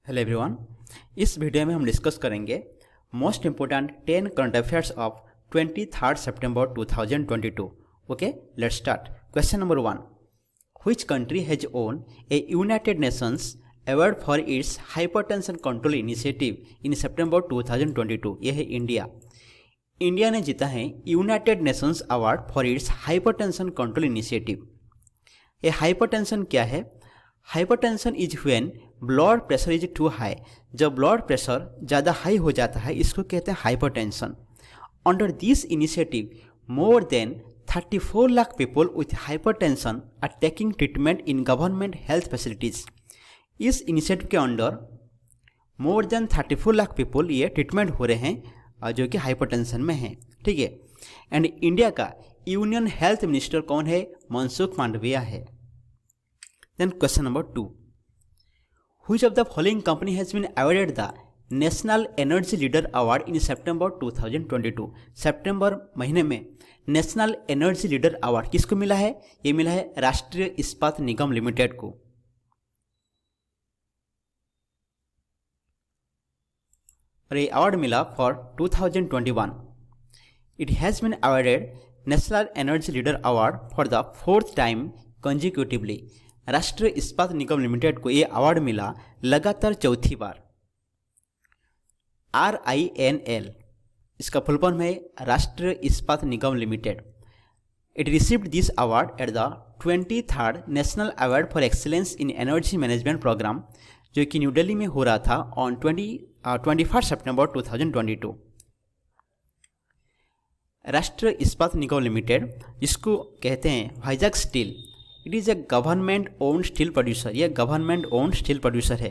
Hello everyone. इस video में हम डिस्कस करेंगे most important 10 current affairs of 23 सितंबर 2022। Okay, let's start. Question number 1, which country has won a United Nations award for its hypertension control initiative in सितंबर 2022? यह है India. India ने जीता है United Nations award for its hypertension control initiative. ये hypertension क्या है? Hypertension is when blood pressure is too high. जब blood pressure ज़्यादा हाई हो जाता है इसको कहते हैं hypertension. Under this initiative more than 34 lakh people with hypertension are taking treatment in government health facilities. इस इनिशिएटिव के under more than 34 lakh people ये ट्रीटमेंट हो रहे हैं जो कि हाइपरटेंशन में हैं। ठीक है। एंड इंडिया का यूनियन हेल्थ मिनिस्टर कौन है? मनसुख मांडविया है। Then question number 2, Which of the following company has been awarded the National Energy Leader Award in September 2022? सितंबर महीने में नेशनल एनर्जी लीडर अवार्ड किसको मिला है? ये मिला है राष्ट्रीय इस्पात निगम लिमिटेड को। और ये अवार्ड मिला for 2021। It has been awarded national energy leader award for the 4th time consecutively. Rashtriya Ispat Nigam limited को यह अवार्ड मिला लगातार चौथी बार। RINL इसका फुल फॉर्म है Rashtriya Ispat Nigam limited. It received this award at the 23rd national award for excellence in energy management program, जो कि न्यू दिल्ली में हो रहा था ऑन 21 सितंबर 2022। राष्ट्रीय इस्पात निगम लिमिटेड जिसको कहते हैं Vizag steel, it is a government own steel producer. यह गवर्नमेंट ओन स्टील प्रोड्यूसर है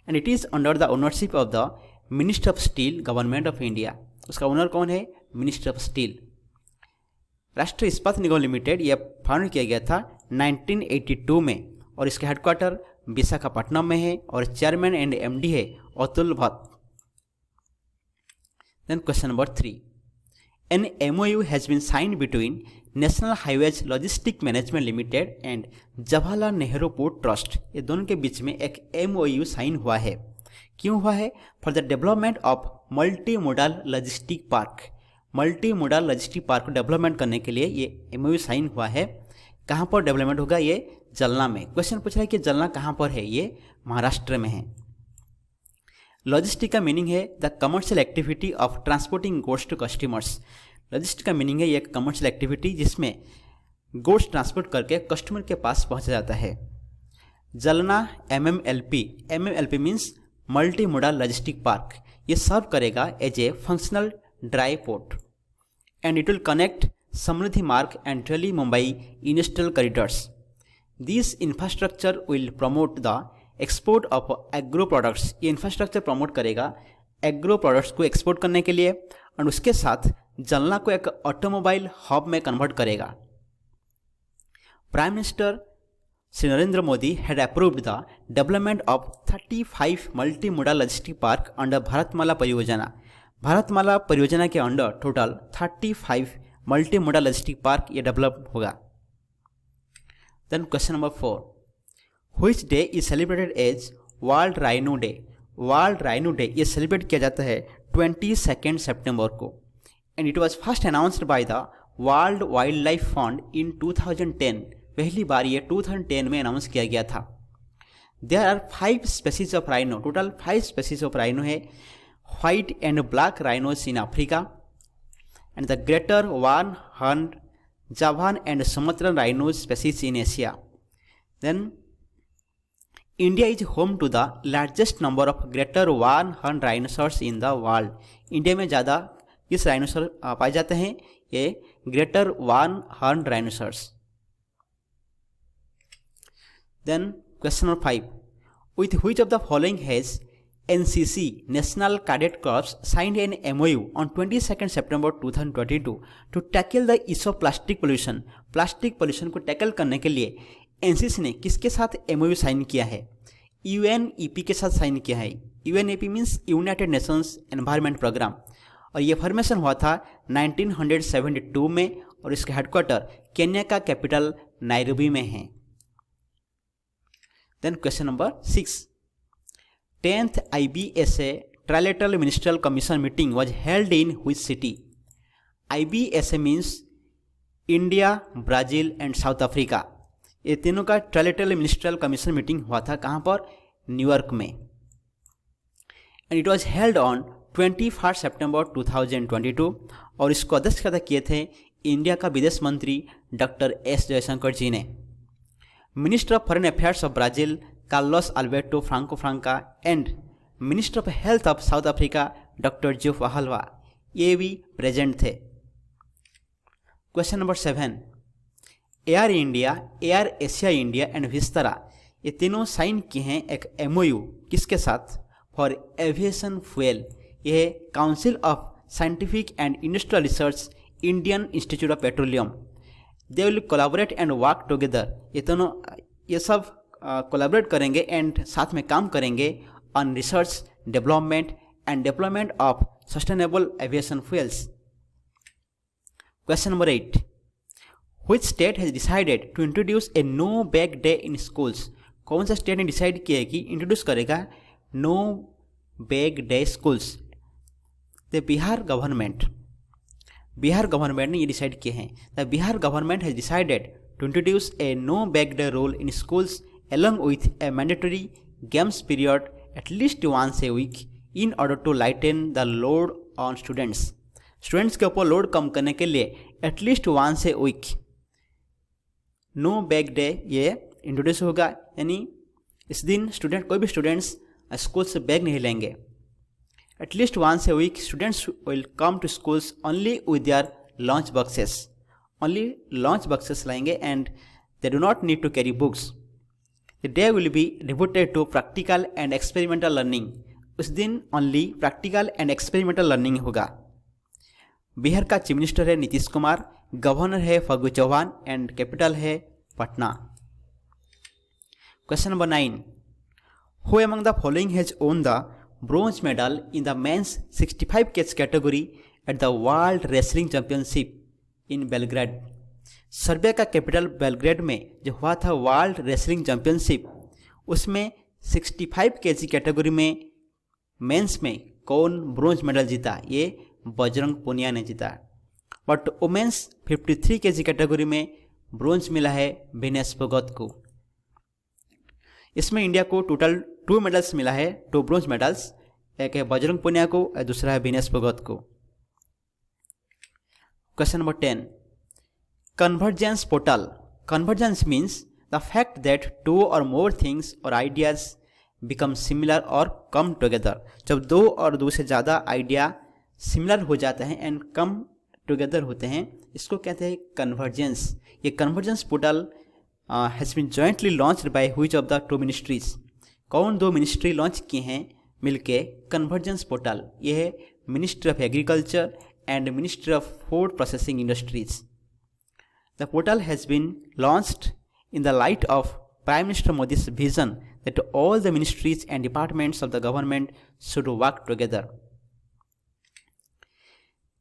and it is under the ownership of the minister of steel, government of India. उसका ओनर कौन है? Minister of steel. राष्ट्रीय Ispat Nigam limited यह found किया गया था 1982 में और इसका हेडक्वार्टर विशाखापट्टनम में है और चेयरमैन एंड MD है Atul Bhatt. Then question number 3, An MOU has been signed between National Highways Logistic Management Limited and Jawaharlal Nehru port trust. ये दोनों के बीच में एक MOU साइन हुआ है। क्यों हुआ है? For the development of multi modal logistic park. Multi modal logistic park को डेवलपमेंट करने के लिए ये MOU साइन हुआ है। कहाँ पर डेवलपमेंट होगा? ये जलना में। क्वेश्चन पूछ रहा है कि जलना कहाँ पर है? ये महाराष्ट्र में है। लॉजिस्टिक का मीनिंग है the commercial activity of transporting goods to customers. Logistic का मीनिंग है ये कमर्शियल एक्टिविटी जिसमें गुड्स ट्रांसपोर्ट करके कस्टमर के पास पहुंचा जाता है। Jalna MMLP means multi modal logistic park. ये सर्व करेगा as a functional dry port and it will connect Samruddhi Marg and Delhi Mumbai industrial corridors. This infrastructure will promote the export of agro products. ये infrastructure promote करेगा agro products को export करने के लिए और उसके साथ जलना को एक ऑटोमोबाइल हब में कन्वर्ट करेगा। Prime minister Shri Narendra Modi had approved the development of 35 multi modal logistic park under Bharatmala Pariyojana. Bharatmala Pariyojana के under total 35 multi modal logistic park ये डेवलप होगा। Then question number 4, Which day is celebrated as world rhino day? World rhino day ये celebrate किया जाता है 22 सितंबर को and it was first announced by the world wild life fund in 2010। पहली बार ये 2010 में अनाउंस किया गया था। There are 5 species of rhino. Total 5 species of rhino है। White and black rhinos in Africa and the greater one horn Javan and Sumatran rhinos species in Asia. Then India is home to the largest number of greater one horn rhinoceros in the world. India में ज़्यादा किस rhinoceros पाए जाते हैं? ये greater one horn rhinoceros. Then question number 5, with which of the following has NCC national cadet corps signed an MOU on 22 सितंबर 2022 to tackle the issue of plastic pollution. Plastic pollution को tackle करने के लिए NCC ने किसके साथ MOU sign किया है? UNEP के साथ साइन किया है। UNEP means united nations environment programme और ये फॉर्मेशन हुआ था 1972 में और इसका हेडक्वार्टर केन्या का कैपिटल नायरोबी में है। Then question number 6. 10th IBSA Trilateral Ministerial Commission meeting was held in which city? IBSA means India, Brazil and south Africa, ये तीनों का ट्राइलेटरल मिनिस्ट्रियल कमीशन मीटिंग हुआ था कहाँ पर? न्यूयॉर्क में। And it was held on 21 सितंबर 2022 और इसको अध्यक्षता किए थे इंडिया का विदेश मंत्री डॉक्टर एस जयशंकर जी ने। Minister of foreign affairs of Brazil Carlos Alberto Franco Franca and minister of health of South Africa doctor Joe Phaahla ये भी प्रेजेंट थे। Question number 7, Air India, Air Asia India and Vistara ये तीनों sign किए हैं एक MOU किसके साथ? For aviation fuel. ये council of scientific and industrial research, Indian institute of petroleum. They will collaborate and work together. ये दोनों ये सब कोलैबोरेट करेंगे एंड साथ में काम करेंगे on research, development and deployment of sustainable aviation fuels. Question number 8. Which state has decided to introduce a no bag day in schools? कौन सा स्टेट ने डिसाइड किया है कि इंट्रोड्यूस करेगा no bag day schools? The Bihar government ने ये decide किए हैं। The Bihar government has decided to introduce a no bag day rule in schools along with a mandatory games period at least once a week in order to lighten the load on students. Students के ऊपर load कम करने के लिए at least once a week no bag day ये introduce होगा, यानी इस दिन कोई भी स्टूडेंट्स स्कूल से बैग नहीं लेंगे। At least once a week students will come to schools only with their lunch boxes लाएंगे and they do not need to carry books. The day will be devoted to practical and experimental learning. उस दिन only practical and experimental learning होगा। बिहार का chief minister है Nitish Kumar, governor है Phagu Chauhan and capital है Patna. Question number 9, who among the following has won the bronze medal in the men's 65 kg category at the world wrestling championship in Belgrade? Serbia का capital Belgrade में जो हुआ था world wrestling championship, उसमें 65 kg category में mains में कौन bronze medal जीता? ये बजरंग पुनिया ने जीता। बट वुमेन्स 53 kg कैटेगरी में ब्रोंज मिला है विनेश फोगत को। इसमें इंडिया को टोटल 2 मेडल्स मिला है, 2 ब्रोंज मेडल्स, एक है बजरंग पुनिया को और दूसरा है विनेश फोगत को। Question number 10, convergence portal. Convergence means the fact that 2 or more things और आइडियाज बिकम सिमिलर और कम टुगेदर। जब 2 और 2 से ज़्यादा आइडिया सिमिलर हो जाते हैं एंड कम टुगेदर होते हैं, इसको कहते हैं कन्वर्जेंस। ये convergence portal has been jointly launched by which of the 2 ministries? कौन 2 मिनिस्ट्री लॉन्च किए हैं मिलके कन्वर्जेंस पोर्टल? ये है ministry of agriculture and ministry of food processing industries. The portal has been launched in the light of prime minister Modi's vision that all the ministries and departments of the government should work together.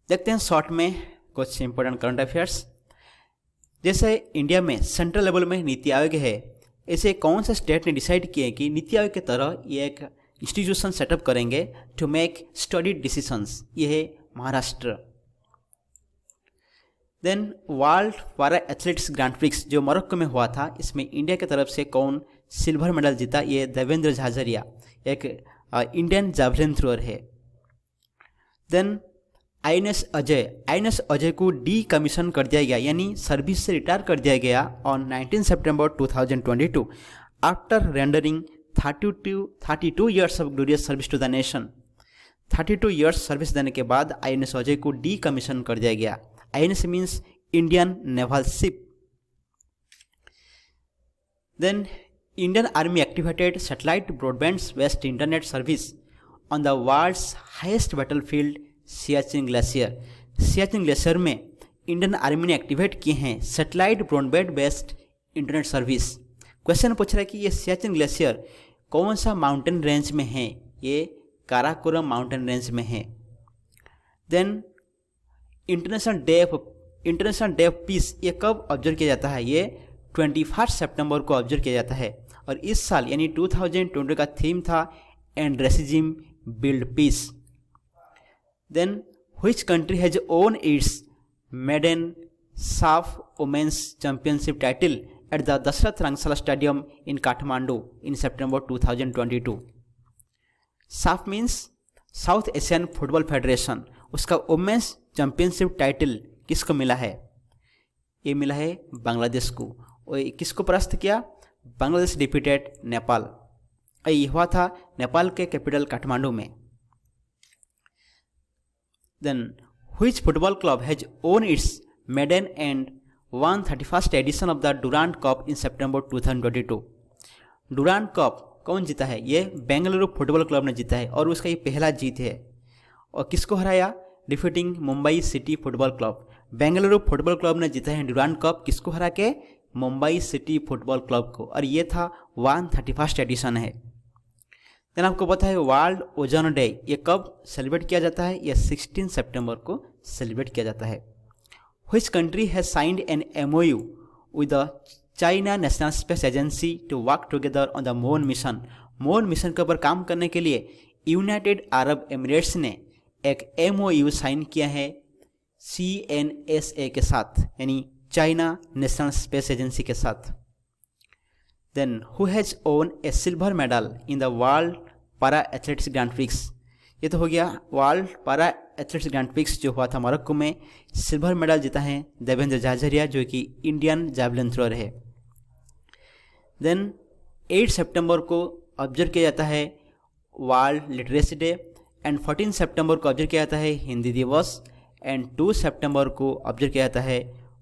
देखते हैं short में कुछ important current affairs. जैसे India में central level में नीति आयोग है, ऐसे कौन सा स्टेट ने डिसाइड किया कि नीति आयोग की तरह ये एक इंस्टीट्यूशन सेटअप करेंगे टू मेक स्टडी डिसीजंस? ये है Maharashtra. Then world para athletics grand prix जो मोरक्को में हुआ था, इसमें इंडिया की तरफ से कौन सिल्वर मेडल जीता? ये देवेंद्र झाझरिया, एक इंडियन जैवलिन थ्रोअर है। देन INS अजय को डी कमीशन कर दिया गया, यानी सर्विस से रिटायर कर दिया गया ऑन 19 सितंबर 2022 after rendering 32 years of glorious service to the nation. 32 years service देने के बाद INS अजय को डी कमीशन कर दिया गया। INS means Indian naval ship. Then Indian army activated satellite broadband based internet service on the world's highest battlefield Siachen glacier. Siachen glacier में Indian army ने activate किए हैं satellite broadband based internet service. Question पूछ रहा है कि ये सियाचिन ग्लेशियर कौन सा माउंटेन रेंज में है? ये काराकोरम माउंटेन रेंज में है। Then international day of peace ये कब ऑब्जर्व किया जाता है? ये 21 सितंबर को ऑब्जर्व किया जाता है। और इस साल यानी 2020 का थीम था and racism build peace. Then which country has won its maiden SAF Women's Championship title at the Dasarath Rangsala Stadium in Kathmandu in September 2022? SAF means south Asian football federation, उसका women's championship title किसको मिला है? ये मिला है बांग्लादेश को। और किसको परास्त किया? बांग्लादेश डिफीटेड नेपाल। ये हुआ था नेपाल के कैपिटल काठमांडू में। Then which football club has won its maiden and 131st edition of the Durand cup in September 2022? Durand cup कौन जीता है? ये बेंगलुरु फुटबॉल क्लब ने जीता है और उसका ये पहला जीत है। और किसको हराया? Defeating Mumbai city football club. Bengaluru football club ने जीता है डुरांड कप, किसको हरा के? मुंबई सिटी फुटबॉल क्लब को। और ये था 131st एडिशन है। देन आपको पता है वर्ल्ड ओजोन डे ये कब सेलिब्रेट किया जाता है? ये 16 सितंबर को सेलिब्रेट किया जाता है। Which country has signed an MOU with the China national space agency to work together on the moon mission? Moon mission के ऊपर काम करने के लिए यूनाइटेड अरब एमिरेट्स ने एक MOU साइन किया है CNSA के साथ, यानी चाइना नेशनल स्पेस एजेंसी के साथ। Then who has won a silver medal in the world para athletics grand prix? ये तो हो गया world para athletics grand prix जो हुआ था मोरक्को में। सिल्वर मेडल जीता है देवेंद्र झाझरिया जो कि इंडियन जैवलिन थ्रोअर है। देन 8 सितंबर को ऑब्जर्व किया जाता है वर्ल्ड लिटरेसी डे, एंड 14 सितंबर को ऑब्जर्व किया जाता है हिंदी दिवस, एंड 2 सितंबर को ऑब्जर्व किया जाता है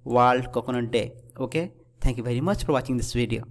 world coconut day. Okay, thank you very much for watching this video.